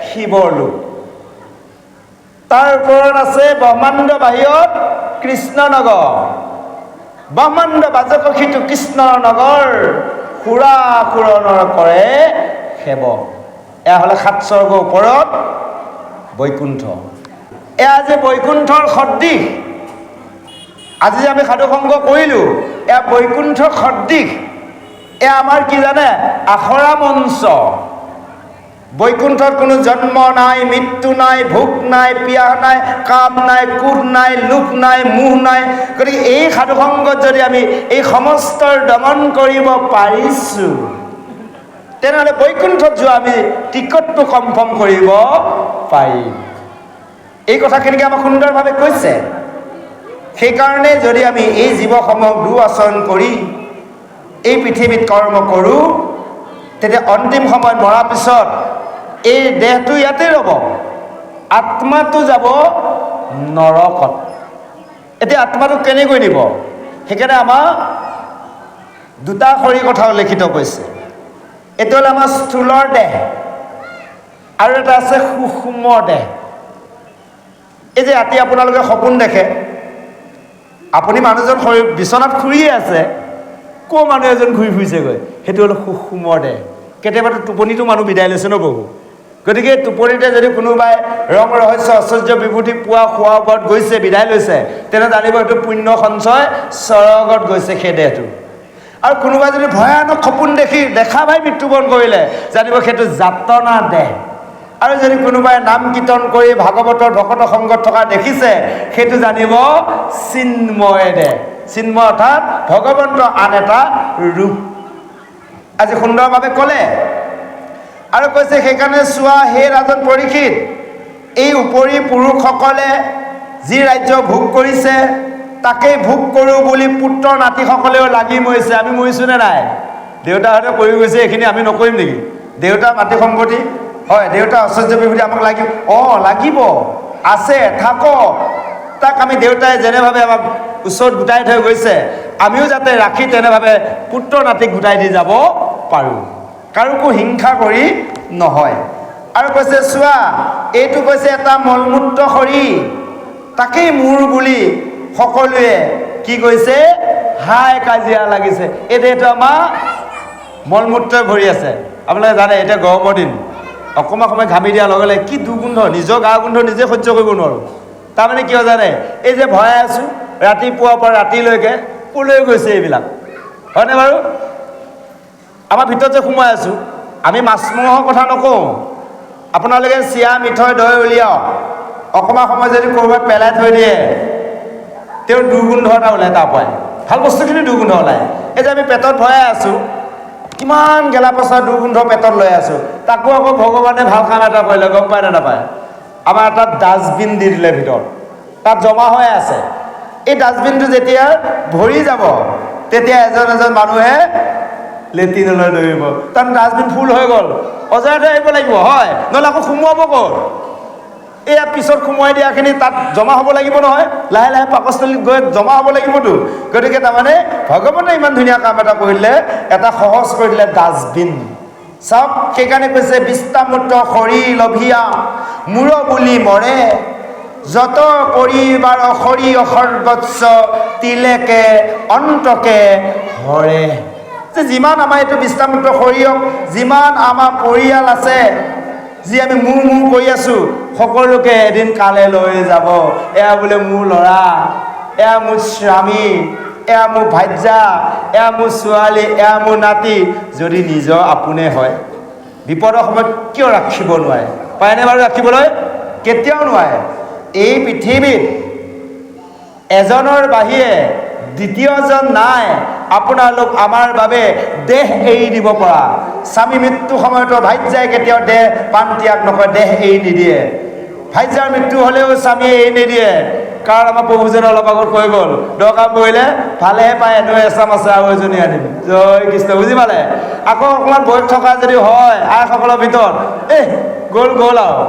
শিৱৰ লোক তাৰ ওপৰত আছে ব্ৰহ্মাণ্ড বাহিৰত কৃষ্ণনগৰ ব্ৰহ্মাণ্ড বাজকশিত কৃষ্ণৰ নগৰ সুৰা সুৰণৰ কৰে সেৱ এয়া হ'লে সাত স্বৰ্গৰ ওপৰত বৈকুণ্ঠ এয়া যে বৈকুণ্ঠৰ সদৃশ আজি যে আমি সাধু সংগ কৰিলোঁ এয়া বৈকুণ্ঠৰ সদৃশ এয়া আমাৰ কি জানে আখৰা মঞ্চ বৈকুণ্ঠত কোনো জন্ম নাই মৃত্যু নাই ভোক নাই পিয়াহ নাই কাম নাই কোধ নাই লোভ নাই মোহ নাই গতিকে এই সাধুসংগত যদি আমি এই সমস্তৰ দমন কৰিব পাৰিছোঁ তেনেহ'লে বৈকুণ্ঠত যোৱা আমি টিকটটো কনফাৰ্ম কৰিব পাৰিম এই কথাখিনিকে আমাক সুন্দৰভাৱে কৈছে সেইকাৰণে যদি আমি এই জীৱসমূহক দুআচৰণ কৰি এই পৃথিৱীত কৰ্ম কৰোঁ তেতিয়া অন্তিম সময়ত মৰাৰ পিছত এই দেহটো ইয়াতে ৰ'ব আত্মাটো যাব নৰকত এতিয়া আত্মাটো কেনেকৈ নিব সেইকাৰণে আমাৰ দুটা শৰীৰ কথা উল্লেখিত কৈছে এইটো হ'ল আমাৰ স্থূলৰ দেহ আৰু এটা আছে সূক্ষ্ম দেহ এই যে ৰাতি আপোনালোকে সপোন দেখে আপুনি মানুহজন বিচনাত শুইয়ে আছে ক'ৰ মানুহ এজন ঘূৰি ফুৰিছেগৈ সেইটো হ'ল সূক্ষ্ম দেহ কেতিয়াবাতো টোপনিটো মানুহ বিদায় লৈছে ন বহু গতিকে টোপনিতে যদি কোনোবাই ৰং ৰহস্য ঐশ্বৰ্য বিভূতি পোৱা খোৱা ওপৰত গৈছে বিদায় লৈছে তেনে জানিব সেইটো পুণ্য সঞ্চয় স্বৰ্গত গৈছে সেই দেহটো আৰু কোনোবাই যদি ভয়ানক সপোন দেখা পাই মৃত্যুবৰণ কৰিলে জানিব সেইটো যাতনা দেহ আৰু যদি কোনোবাই নাম কীৰ্তন কৰি ভাগৱতৰ ভকত সংগত থকা দেখিছে সেইটো জানিব চিন্ময় দেহ চিন্ময় অৰ্থাৎ ভগৱন্তৰ আন এটা ৰূপ আজি সুন্দৰভাৱে ক'লে আৰু কৈছে সেইকাৰণে চোৱা হে ৰাজন পৰীক্ষিত এই উপৰি পুৰুষসকলে যি ৰাজ্য ভোগ কৰিছে তাকেই ভোগ কৰোঁ বুলি পুত্ৰ নাতিসকলেও লাগি মৰিছে আমি মৰিছোঁ নে নাই দেউতাহঁতে কৰি গৈছে এইখিনি আমি নকৰিম নেকি দেউতা মাটি সম্পত্তি হয় দেউতা ঐশ্বৰ্য বিভূতি আমাক লাগিব লাগিব আছে থাকক তাক আমি দেউতাই যেনেভাৱে আমাক ওচৰত গোটাই থৈ গৈছে আমিও যাতে ৰাখি তেনেভাৱে পুত্ৰ নাতিক গোটাই দি যাব পাৰোঁ কাৰোকো হিংসা কৰি নহয় আৰু কৈছে চোৱা এইটো কৈছে এটা মলমূত্ৰ শৰীৰ তাকেই মোৰ বুলি সকলোৱে কি কৈছে হাই কাজিয়া লাগিছে এই দেহটো আমাৰ মলমূত্ৰই ভৰি আছে আপোনালোকে জানে এতিয়া গৰমৰ দিন অকণমান সময় ঘামি দিয়াৰ লগে লগে কি দুৰ্গোন্ধ নিজৰ গা গোন্ধ নিজে সহ্য কৰিব নোৱাৰোঁ তাৰমানে কিয় জানে এই যে ভৰাই আছোঁ ৰাতিপুৱাৰ পৰা ৰাতিলৈকে ক'লৈ গৈছে এইবিলাক হয়নে বাৰু আমাৰ ভিতৰত যে সোমাই আছোঁ আমি মাছ মঙহৰ কথা নকওঁ আপোনালোকে চিৰা মিঠৈ দৈ উলিয়াওক অকণমান সময় যদি ক'ৰবাত পেলাই থৈ দিয়ে তেওঁৰ দুৰ্গোন্ধ এটা ওলায় তাৰ পৰাই ভাল বস্তুখিনি দুৰ্গোন্ধ ওলায় এই যে আমি পেটত ভৰাই আছোঁ কিমান গেলা পচা দুৰ্গোন্ধ পেটত লৈ আছোঁ তাকো আকৌ ভগৱানে ভাল কাম এটা কৰিলে গম পায় নে নাপায় আমাৰ এটা ডাষ্টবিন দি দিলে ভিতৰত তাত জমা হৈ আছে এই ডাষ্টবিনটো যেতিয়া ভৰি যাব তেতিয়া এজন মানুহে লেট্ৰিনলৈ দৌৰিব তাত ডাষ্টবিন ফুল হৈ গ'ল অজৰাতে আহিব লাগিব হয় নহ'লে আকৌ সোমোৱাব ক'ত এয়া পিছত সোমোৱাই দিয়াখিনি তাত জমা হ'ব লাগিব নহয় লাহে লাহে পাকস্থলীত গৈ জমা হ'ব লাগিবতো গতিকে তাৰমানে ভগৱানে ইমান ধুনীয়া কাম এটা কৰিলে এটা সহজ কৰি দিলে ডাষ্টবিন চাওক সেইকাৰণে কৈছে বিশ্বামূত্ৰ সৰি লভিয়া মূৰ বুলি মৰে যত পৰিবাৰ সৰি সৰ্বস্ব তিলেকে অন্তকে হৰে। যে যিমান আমাৰ এইটো বিশ্বামূত্ৰ সৰিয়ক যিমান আমাৰ পৰিয়াল আছে যি আমি মোৰ কৰি আছোঁ সকলোকে এদিন কালে লৈ যাব। এয়া বোলে মোৰ ল'ৰা, এয়া মোৰ স্বামী, এয়া মোৰ ভাজ্যা, এয়া মোৰ ছোৱালী, এয়া মোৰ নাতি। যদি নিজৰ আপোনে হয় বিপদৰ সময়ত কিয় ৰাখিব নোৱাৰে? পায়নে বাৰু ৰাখিবলৈ? কেতিয়াও নোৱাৰে। এই পৃথিৱীত এজনৰ বাহিৰে দ্বিতীয়জন নাই আপোনালোক আমাৰ বাবে দেহ এৰি দিব পৰা। স্বামী মৃত্যু সময়তো ভাজ্যাই কেতিয়াও দেহ প্ৰাণ ত্যাগ নকৰে, দেহ এৰি নিদিয়ে। ভাজ্যাৰ মৃত্যু হ'লেও স্বামীয়ে এৰি নিদিয়ে। কাৰণ আমাৰ প্ৰভুজনে অলপ আগত কৈ গ'ল দৰকাৰ পৰিলে ভালেহে পায় এনেও এচাম আছে আৰু এজনী আনিম। জয় কৃষ্ণ, বুজি পালে? আকৌ অকণমান বয়স থকা যদি হয় আইসকলৰ ভিতৰত গ'ল আৰু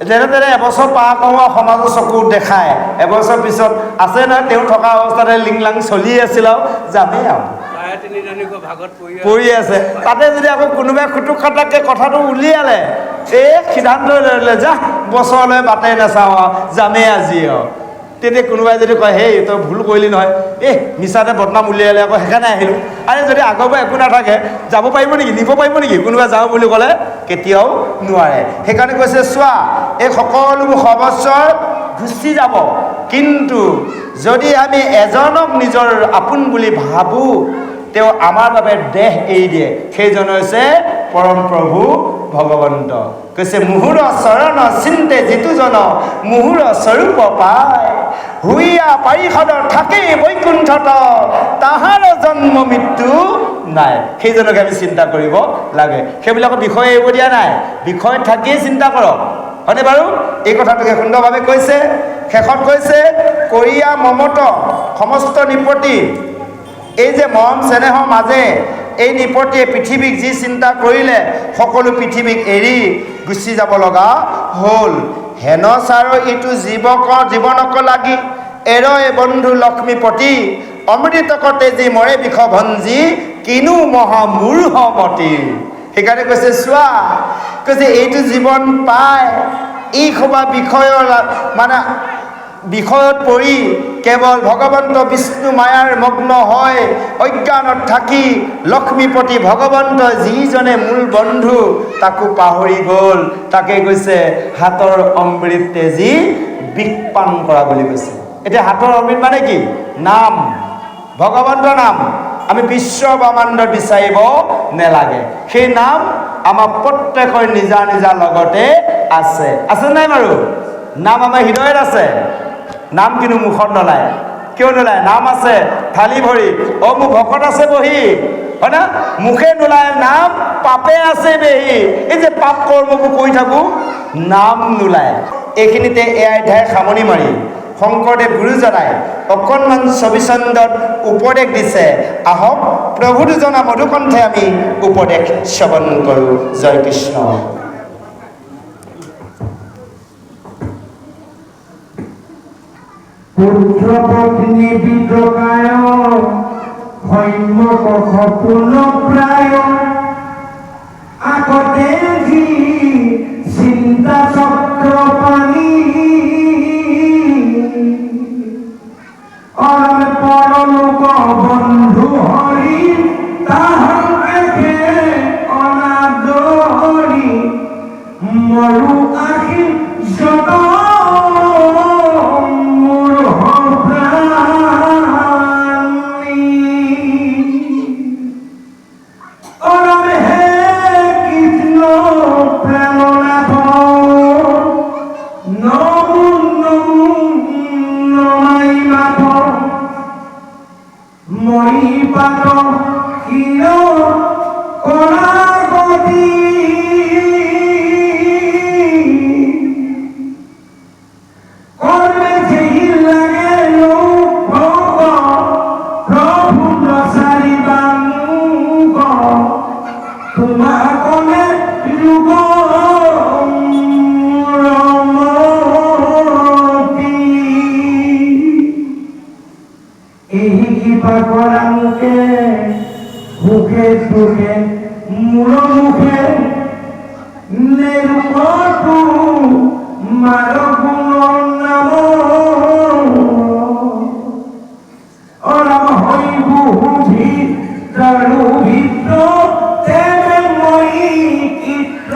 যেনে তেনে এবছৰ পাৰ কৰোঁ সমাজৰ চকুত দেখায়। এবছৰ পিছত আছে নহয় তেওঁ থকা অৱস্থাতে লিংলাং চলি আছিল আৰু যামেই আৰু পৰি আছে। তাতে যদি আকৌ কোনোবাই খুটুক খাটাককৈ কথাটো উলিয়ালে সিদ্ধান্ত লৈ যা বছৰলৈ বাটে নাচাওঁ আৰু যামেই আজি আৰু। তেতিয়া কোনোবাই যদি কয় হেই তই ভুল কৰিলি নহয়, মিছাতে বদনাম উলিয়ালে আকৌ সেইকাৰণে আহিলোঁ। আৰু যদি আগৰ পৰা একো নাথাকে যাব পাৰিব নেকি, নিব পাৰিব নেকি? কোনোবাই যাওঁ বুলি ক'লে কেতিয়াও নোৱাৰে। সেইকাৰণে কৈছে চোৱা এই সকলোবোৰ সৰ্বস্বৰ গুচি যাব, কিন্তু যদি আমি এজনক নিজৰ আপোন বুলি ভাবোঁ তেওঁ আমাৰ বাবে দেহ এৰি দিয়ে। সেইজন হৈছে পৰম প্ৰভু ভগৱন্ত। কৈছে মুহুৰ চৰণ চিন্তে যিটো জন মুহুৰ স্বৰূপ পায় হুইয়া পাৰিষদৰ থাকেই বৈকুণ্ঠত তাহাৰ জন্ম মৃত্যু নাই। সেইজনকে আমি চিন্তা কৰিব লাগে। সেইবিলাকৰ বিষয় এৰিব দিয়া নাই, বিষয় থাকিয়েই চিন্তা কৰক, হয়নে বাৰু? এই কথাটোকে সুন্দৰভাৱে কৈছে। শেষত কৈছে কৰিয়া মমত সমস্ত নিপতি। এই যে মৰম চেনেহৰ মাজে এই নিপতিয়ে পৃথিৱীক যি চিন্তা কৰিলে সকলো পৃথিৱীক এৰি গুচি যাব লগা হ'ল। হেন চাৰ ইটো জীৱনক লাগি এৰয় বন্ধু লক্ষ্মীপতি অমৃতকতে যি মৰে বিষ ভঞ্জি কিনো মহামূঢ়মতি। সেইকাৰণে কৈছে চোৱা, কৈছে এইটো জীৱন পায় এই সবা বিষয়ৰ বিষয়ত পৰি কেৱল ভগৱন্ত বিষ্ণু মায়াৰ মগ্ন হয় অজ্ঞানত থাকি লক্ষ্মীপতি ভগৱন্ত যিজনে মূল বন্ধু তাকো পাহৰি গ'ল। তাকে কৈছে হাতৰ অমৃত তেজি বিষ পান কৰা বুলি কৈছে। এতিয়া হাতৰ অমৃত মানে কি? নাম, ভগৱন্ত নাম। আমি বিশ্ব ব্ৰহ্মাণ্ডত বিচাৰিব নেলাগে। সেই নাম আমাৰ প্ৰত্যেকৰ নিজা নিজা লগতে আছে। আছে নাই বাৰু? নাম আমাৰ হৃদয়ত আছে। নাম কিন্তু মুখত নোলায়। কিয় নোলায়? নাম আছে থালি ভৰি, মোৰ ভকত আছে বহি, হয় না? মুখে নোলায় নাম, পাপে আছে বেহি। এই যে পাপ কৰ্মবোৰ কৰি থাকোঁ নাম নোলায়। এইখিনিতে এই অধ্যায় সামৰণি মাৰি শংকৰদেৱ গুৰুজনাই অকণমান ছবিচন্দত উপদেশ দিছে। আহক প্ৰভু দুজনা মধুকণ্ঠে আমি উপদেশ শ্ৰৱণ কৰোঁ। জয় কৃষ্ণ। পুত্ৰপত্নী বিদ্ৰকায় সৈন্যক সপোন প্ৰায় আগতে যি চিন্তা চক্ৰ পানী পৰলোক বন্ধু হৰি তাহাকে অনাদৰি মৰু আহি জগ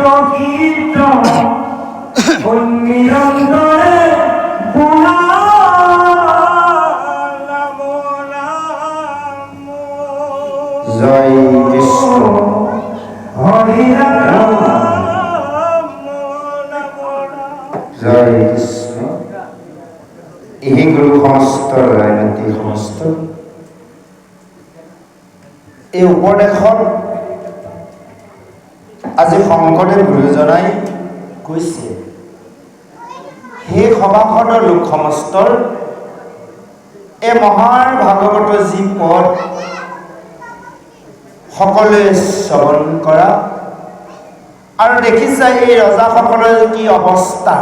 প্ৰকৃত নিৰন্তৰে পুৰা নাম নাম জয় কৃষ্ণ হৰি ৰাম জয় কৃষ্ণ এই গুৰু সমস্ত ৰাজনীতি সমস্ত এই উপদেশত আজি শংকৰদেৱ গুৰুজনাই কৈছে সেই সভাসদৰ লোক সমস্তৰ এই মহাৰ ভাগৱত যি পদ সকলোৱে শ্ৰৱণ কৰা আৰু দেখিছা এই ৰজাসকলৰ কি অৱস্থা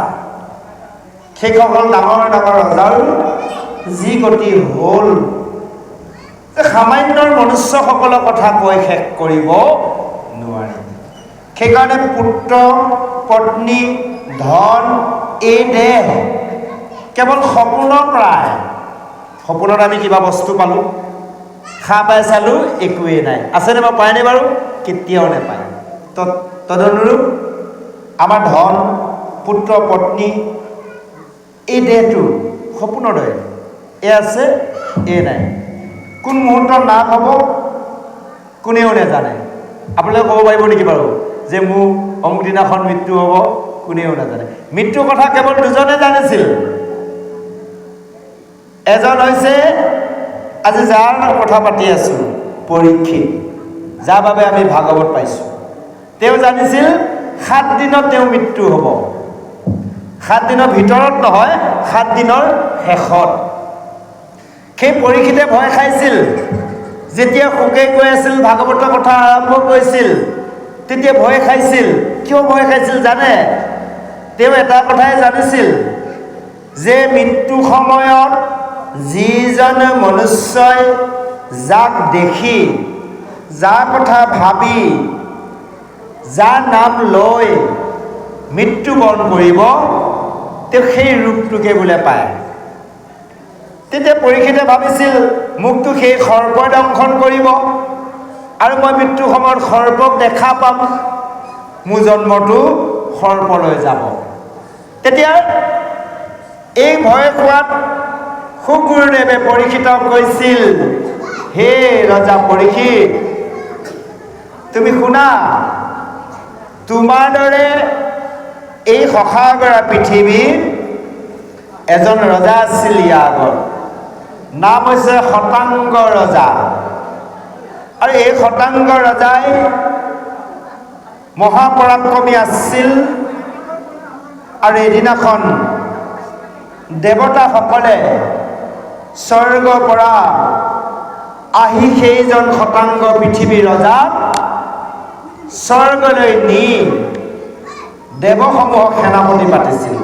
সেইসকল ডাঙৰ ডাঙৰ ৰজাৰ যি গতি হ'ল যে সামান্যৰ মনুষ্যসকলৰ কথা কৈ শেষ কৰিব নোৱাৰে সেইকাৰণে পুত্ৰ পত্নী ধন এই দেহ কেৱল সপোনৰ প্ৰায় সপোনত আমি কিবা বস্তু পালোঁ খা পাই চালোঁ একোৱেই নাই আছেনে বাৰু পায়নে বাৰু কেতিয়াও নাপায় তদনুৰূপ আমাৰ ধন পুত্ৰ পত্নী এই দেহটো সপোনৰ দৰে এই আছে এই নাই কোন মুহূৰ্তত নাশ হ'ব কোনেও নাজানে আপোনালোকে ক'ব পাৰিব নেকি বাৰু যে মোৰ অমুক দিনাখন মৃত্যু হ'ব কোনেও নাজানে মৃত্যুৰ কথা কেৱল দুজনে জানিছিল এজন হৈছে আজি যাৰ কথা পাতি আছোঁ পৰীক্ষিত যাৰ বাবে আমি ভাগৱত পাইছোঁ তেওঁ জানিছিল 7 দিনত তেওঁ মৃত্যু হ'ব 7 দিনৰ ভিতৰত নহয় 7 দিনৰ শেষত সেই পৰীক্ষিতে ভয় খাইছিল যেতিয়া শুকে কৈ আছিল ভাগৱতৰ কথা আৰম্ভ কৰিছিল তেতিয়া ভয় খাইছিল কিয় ভয় খাইছিল জানে তেওঁ এটা কথাই জানিছিল যে মৃত্যু সময়ত যিজন মনুষ্যই যাক দেখি যাৰ কথা ভাবি যাৰ নাম লৈ মৃত্যুবৰণ কৰিব তেওঁ সেই ৰূপটোকে বোলে পায় তেতিয়া পৰীক্ষিতে ভাবিছিল মোকতো সেই সৰ্পই দংশন কৰিব আৰু মই মৃত্যু সময়ত সৰ্পক দেখা পাম মোৰ জন্মটো সৰ্পলৈ যাব তেতিয়া এই ভয় খোৱাত সুগুৰুদেৱে পৰীক্ষিতক কৈছিল হে ৰজা পৰীক্ষিত তুমি শুনা তোমাৰ দৰে এই শশাগৰা পৃথিৱীত এজন ৰজা আছিল ইয়াৰ আগত নাম হৈছে শতাংগ ৰজা আৰু এই শতাংগ ৰজাই মহাপৰাক্ৰমী আছিল আৰু এদিনাখন দেৱতাসকলে স্বৰ্গৰ পৰা আহি সেইজন শতাংগ পৃথিৱীৰ ৰজাক স্বৰ্গলৈ নি দেৱসমূহক সেনাপতি পাতিছিল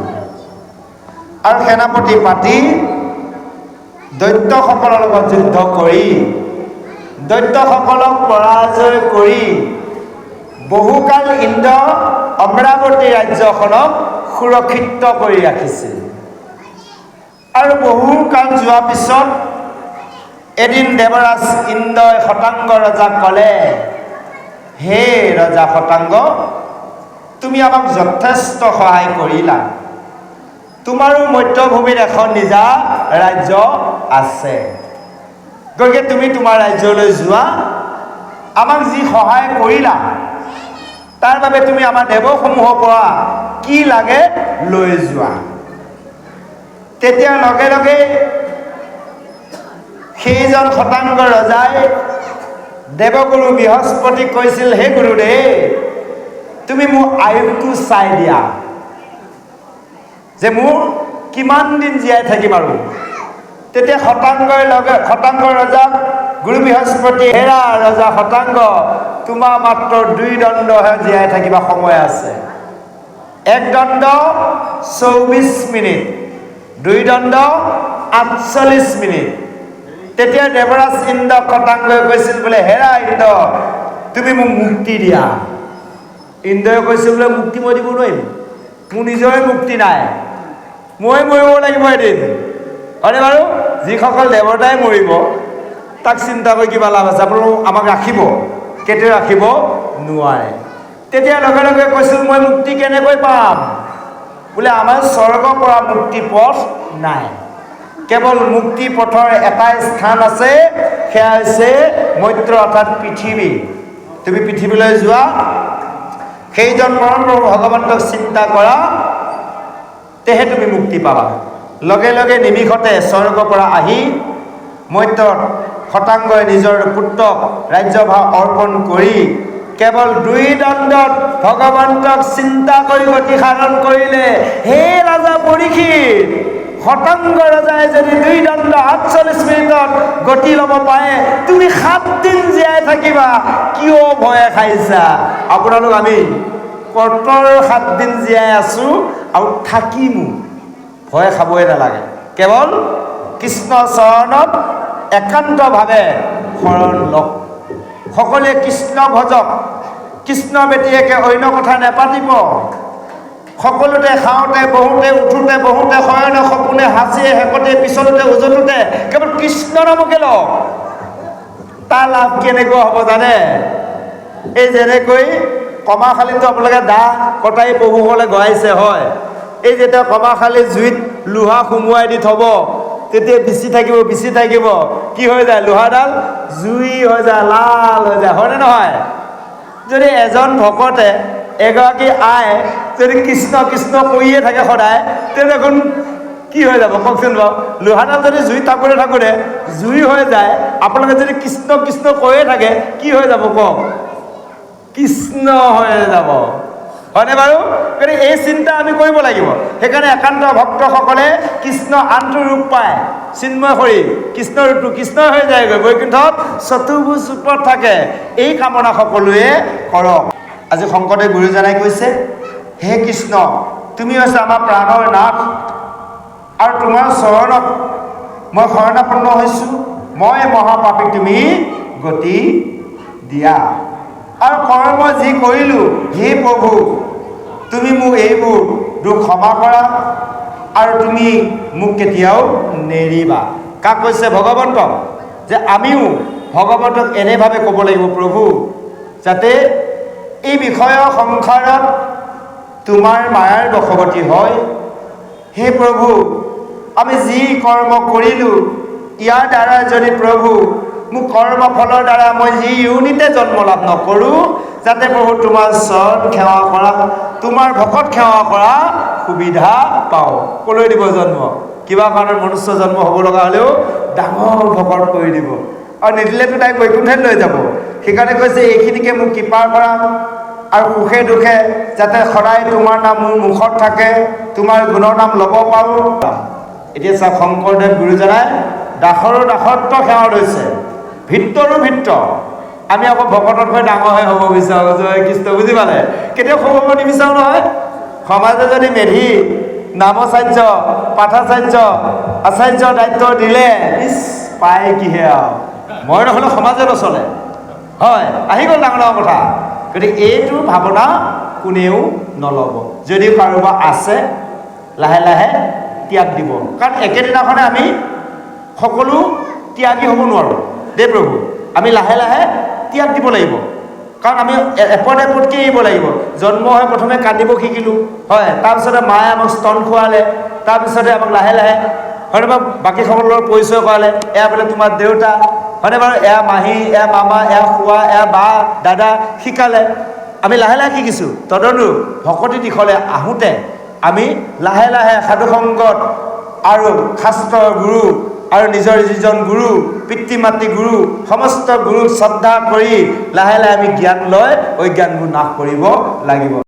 আৰু সেনাপতি পাতি দৈত্যসকলৰ লগত যুদ্ধ কৰি দৈত্যসকলক পৰাজয় কৰি বহুকাল ইন্দ্ৰ অমৰাৱতী ৰাজ্যখনক সুৰক্ষিত কৰি ৰাখিছিল আৰু বহুকাল যোৱাৰ পিছত এদিন দেৱৰাজ ইন্দ্ৰই শতাংগ ৰজাক ক'লে হে ৰজা শতাংগ তুমি আমাক যথেষ্ট সহায় কৰিলা তোমাৰো মধ্যভূমিত এখন নিজা ৰাজ্য আছে গতিকে তুমি তোমাৰ ৰাজ্যলৈ যোৱা আমাক যি সহায় কৰিলা তাৰ বাবে তুমি আমাৰ দেৱসমূহৰ পৰা কি লাগে লৈ যোৱা তেতিয়া লগে লগে সেইজন শতাংগ ৰজাই দেৱগুৰু বৃহস্পতিক কৈছিল হে গুৰুদেৱ তুমি মোৰ আয়ুটো চাই দিয়া যে মোৰ কিমান দিন জীয়াই থাকিম আৰু তেতিয়া শতাংগ ৰজাক গুৰু বৃহস্পতি হেৰা ৰজা শতাংগ তোমাৰ মাত্ৰ 2 দণ্ডহে জীয়াই থাকিবা সময় আছে 1 দণ্ড 24 মিনিট 2 দণ্ড 48 মিনিট তেতিয়া দেৱৰাজ ইন্দ্ৰ শতাংগই কৈছিল বোলে হেৰা ইন্দ্ৰ তুমি মোক মুক্তি দিয়া ইন্দ্ৰই কৈছিল বোলে মুক্তি মই দিব নোৱাৰিম মোৰ নিজৰে মুক্তি নাই মই মৰিব লাগিব এদিন হয়নে বাৰু যিসকল দেৱতাই মৰিব তাক চিন্তা কৰি কিবা লাভ আছে আপোনালোক আমাক ৰাখিব কেতিয়া ৰাখিব নোৱাৰে তেতিয়া লগে লগে কৈছিল মই মুক্তি কেনেকৈ পাম? বোলে আমাৰ স্বৰ্গৰ পৰা মুক্তি পথ নাই, কেৱল মুক্তি পথৰ এটাই স্থান আছে, সেয়া হৈছে মৈত্ৰ অৰ্থাৎ পৃথিৱী। তুমি পৃথিৱীলৈ যোৱা, সেইজন পৰম প্ৰভু ভগৱন্তক চিন্তা কৰা, তেহে তুমি মুক্তি পাবা। লগে লগে নিমিষতে স্বৰ্গৰ পৰা আহি মৈত্ৰত শতাংগই নিজৰ পুত্ৰক ৰাজ্যভাৰ অৰ্পণ কৰি কেৱল 2 দণ্ডত ভগৱন্তক চিন্তা কৰি গতি সাধন কৰিলে। হে ৰাজা পৰীক্ষিত, শতাংগ ৰজাই যদি 2 দণ্ড 48 মিনিটত গতি ল'ব পাৰে, তুমি 7 দিন জীয়াই থাকিবা, কিয় ভয় খাইছা? আপোনালোক আমি কৰ্তৰ 7 দিন জীয়াই আছো আৰু থাকিমো, ভয় খাবই নালাগে। কেৱল কৃষ্ণ চৰণত একান্তভাৱে শৰণ লওক। সকলোৱে কৃষ্ণ ভজক, কৃষ্ণ ব্যতিয়েকে অন্য কথা নেপাতিব। সকলোতে খাওঁতে বহুতে উঠোতে বহুতে শয়নে সপোনে হাঁচিয়ে হেকতে পিছলোতে উজলোতে কেৱল কৃষ্ণ নামকে লওক। তাৰ লাভ কেনেকুৱা হ'ব জানে? এই যেনেকৈ কমাৰশালীটো আপোনালোকে দা কটাৰী প্ৰভুসকলে গঢ়াইছে, হয়, এই যেতিয়া কমাৰশালী জুইত লোহা সুমুৱাই দি থব, তেতিয়া বিচি থাকিব, কি হৈ যায়? লোহাডাল জুই হৈ যায়, লাল হৈ যায়, হয়নে নহয়? যদি এজন ভকতে, এগৰাকী আই যদি কৃষ্ণ কৃষ্ণ কৰিয়ে থাকে সদায়, তেতিয়া দেখোন কি হৈ যাব কওকচোন বাৰু? লোহাডাল যদি জুই থাকোঁতে জুই হৈ যায়, আপোনালোকে যদি কৃষ্ণ কৃষ্ণ কৰিয়ে থাকে, কি হৈ যাব কওক? কৃষ্ণ হৈ যাব, হয়নে বাৰু? গতিকে এই চিন্তা আমি কৰিব লাগিব। সেইকাৰণে একান্ত ভক্তসকলে কৃষ্ণ আনটো ৰূপ পায়, চিন্ময় শৰীৰ কৃষ্ণ ৰূপটো কৃষ্ণ হৈ যায়গৈ, বৈকুণ্ঠত চতুৰ্ভুজ ৰূপত থাকে। এই কামনা সকলোৱে কৰক। আজি শংকৰদেৱ গুৰুজনাই কৈছে, হে কৃষ্ণ, তুমি হৈছে আমাৰ প্ৰাণৰ নাথ, আৰু তোমাৰ চৰণত মই শৰণাপন্ন হৈছোঁ। মই মহাপাপীক তুমি গতি দিয়া, আৰু কৰ্ম যি কৰিলোঁ, হে প্ৰভু তুমি মোক এইবোৰ দুখ ক্ষমা কৰা, আৰু তুমি মোক কেতিয়াও নেৰিবা। কাক কৈছে? ভগৱন্তক। যে আমিও ভগৱন্তক এনেভাৱে ক'ব লাগিব, প্ৰভু যাতে এই বিষয়ৰ সংসাৰত তোমাৰ মায়াৰ বশৱৰ্তী হয়। হে প্ৰভু, আমি যি কৰ্ম কৰিলোঁ, ইয়াৰ দ্বাৰা যদি প্ৰভু মোক কৰ্মফলৰ দ্বাৰা মই যি ইউনিতে জন্ম লাভ নকৰোঁ, যাতে প্ৰভু তোমাৰ চৰণ সেৱা কৰা, তোমাৰ ভকত সেৱা কৰা সুবিধা পাওঁ। ক'লৈ দিব জন্ম? কিবা কাৰণত মনুষ্য জন্ম হ'ব লগা হ'লেও ডাঙৰ ভকত কৰি দিব, আৰু নিদিলেতো তাইক বৈকুণ্ঠত লৈ যাব। সেইকাৰণে কৈছে, এইখিনিকে মোক কৃপা কৰা, আৰু সুখে দুখে যাতে সদায় তোমাৰ নাম মোৰ মুখত থাকে, তোমাৰ গুণৰ নাম ল'ব পাৰোঁ। এতিয়া চাওক, শংকৰদেৱ গুৰুজনাই দাসৰো দাসত্ব সেৱা লৈছে, ভিতৰো ভিত্ৰ। আমি আকৌ ভকততকৈ ডাঙৰহে হ'ব বিচাৰোঁ, জয় কৃষ্ণ, বুজি পালে? কেতিয়াও হ'ব নিবিচাৰোঁ নহয়। সমাজে যদি মেধি নামাচাৰ্য পাঠাচাৰ্য আচাৰ্য দায়িত্ব দিলে, ইচ পায় কিহে আৰু, মই নহ'লে সমাজে নচলে, হয়, আহি গ'ল ডাঙৰ ডাঙৰ কথা। গতিকে এইটো ভাৱনা কোনেও নল'ব। যদি কাৰোবাৰ আছে, লাহে লাহে ত্যাগ দিব, কাৰণ একেদিনাখনে আমি সকলো ত্যাগী হ'ব নোৱাৰোঁ দেই প্ৰভু। আমি লাহে লাহে ত্যাগ দিব লাগিব, কাৰণ আমি এপদ এপদকৈ এৰিব লাগিব। জন্ম হৈ প্ৰথমে কান্দিব শিকিলোঁ, হয়, তাৰপিছতে মায়ে আমাক স্তন খোৱালে, তাৰপিছতে আমাক লাহে লাহে, হয়নে বাৰু, বাকী সকলৰ পৰিচয় কৰালে, এয়া বোলে তোমাৰ দেউতা, হয়নে বাৰু, এয়া মাহী, এয়া মামা, এয়া খোৱা, এয়া বা দাদা, শিকালে। আমি লাহে লাহে শিকিছোঁ। তদনুৰূপ ভকতি দিশলৈ আহোঁতে আমি লাহে লাহে সাধুসংগত আৰু শাস্ত্ৰৰ গুৰু আৰু নিজৰ যিজন গুৰু, পিতৃ মাতৃ গুৰু, সমস্ত গুৰুক শ্ৰদ্ধা কৰি লাহে লাহে আমি জ্ঞান লৈ অজ্ঞানবোৰ নাশ কৰিব লাগিব।